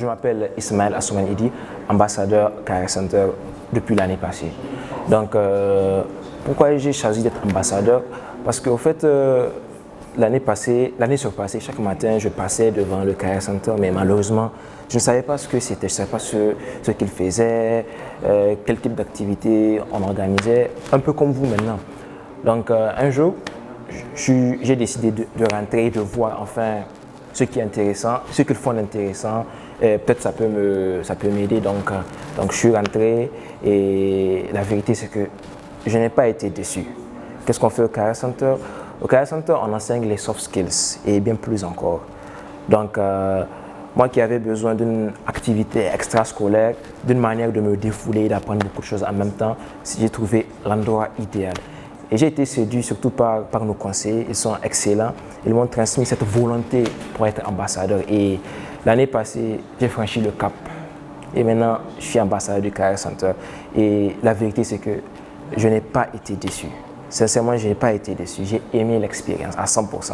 m'appelle Ismaël Assouman Idi, ambassadeur Career Center depuis l'année passée. Donc, pourquoi j'ai choisi d'être ambassadeur? Parce qu'au fait, l'année surpassée, chaque matin, je passais devant le Career Center, mais malheureusement, je ne savais pas ce que c'était, je ne savais pas ce qu'il faisait, quel type d'activité on organisait, un peu comme vous maintenant. Donc, un jour, j'ai décidé de rentrer et de voir enfin ce qui est intéressant, ce qu'ils font d'intéressant. Peut-être ça peut m'aider. Donc, je suis rentré et la vérité, c'est que je n'ai pas été déçu. Qu'est-ce qu'on fait au Career Center? Au Career Center, on enseigne les soft skills et bien plus encore. Donc, moi qui avais besoin d'une activité extrascolaire, d'une manière de me défouler, d'apprendre beaucoup de choses en même temps, j'ai trouvé l'endroit idéal. Et j'ai été séduit surtout par nos conseillers, ils sont excellents. Ils m'ont transmis cette volonté pour être ambassadeur. Et l'année passée, j'ai franchi le cap. Et maintenant, je suis ambassadeur du Career Center. Et la vérité, c'est que je n'ai pas été déçu. Sincèrement, je n'ai pas été déçu. J'ai aimé l'expérience à 100%.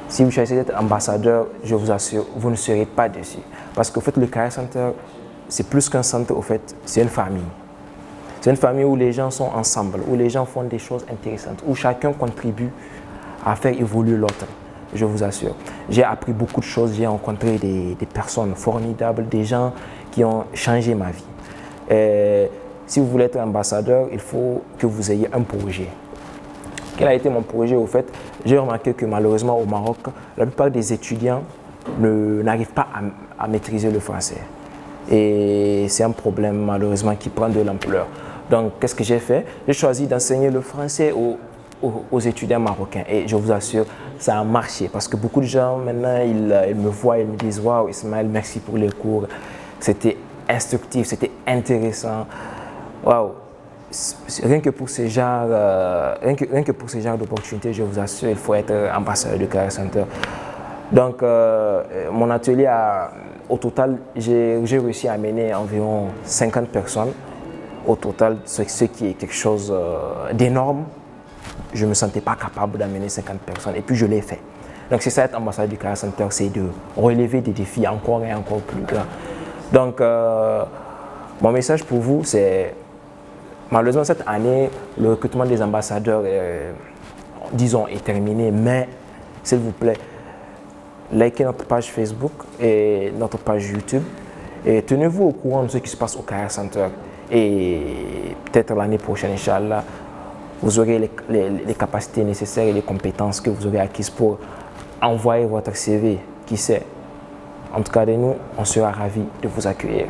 Si vous choisissez d'être ambassadeur, je vous assure, vous ne serez pas déçu. Parce qu'au fait, le Career Center, c'est plus qu'un centre, au fait, c'est une famille. C'est une famille où les gens sont ensemble, où les gens font des choses intéressantes, où chacun contribue à faire évoluer l'autre, je vous assure. J'ai appris beaucoup de choses, j'ai rencontré des personnes formidables, des gens qui ont changé ma vie. Et si vous voulez être ambassadeur, il faut que vous ayez un projet. Quel a été mon projet au fait? J'ai remarqué que malheureusement au Maroc, la plupart des étudiants n'arrivent pas à maîtriser le français. Et c'est un problème malheureusement qui prend de l'ampleur. Donc, qu'est-ce que j'ai fait? J'ai choisi d'enseigner le français aux étudiants marocains. Et je vous assure, ça a marché. Parce que beaucoup de gens, maintenant, ils me voient, ils me disent « Waouh, Ismaël, merci pour les cours. C'était instructif, c'était intéressant. » Waouh! Rien que pour ce genre d'opportunités, je vous assure, il faut être ambassadeur du Career Center. Donc, mon atelier, au total, j'ai réussi à amener environ 50 personnes. Au total, ce qui est quelque chose d'énorme. Je ne me sentais pas capable d'amener 50 personnes et puis je l'ai fait. Donc c'est ça être ambassadeur du Career Center, c'est de relever des défis encore et encore plus grands. Donc mon message pour vous, c'est malheureusement cette année, le recrutement des ambassadeurs, disons, est terminé, mais s'il vous plaît, likez notre page Facebook et notre page YouTube et tenez-vous au courant de ce qui se passe au Career Center. Et peut-être l'année prochaine, Inch'Allah, vous aurez les capacités nécessaires et les compétences que vous aurez acquises pour envoyer votre CV. Qui sait? En tout cas, de nous, on sera ravis de vous accueillir.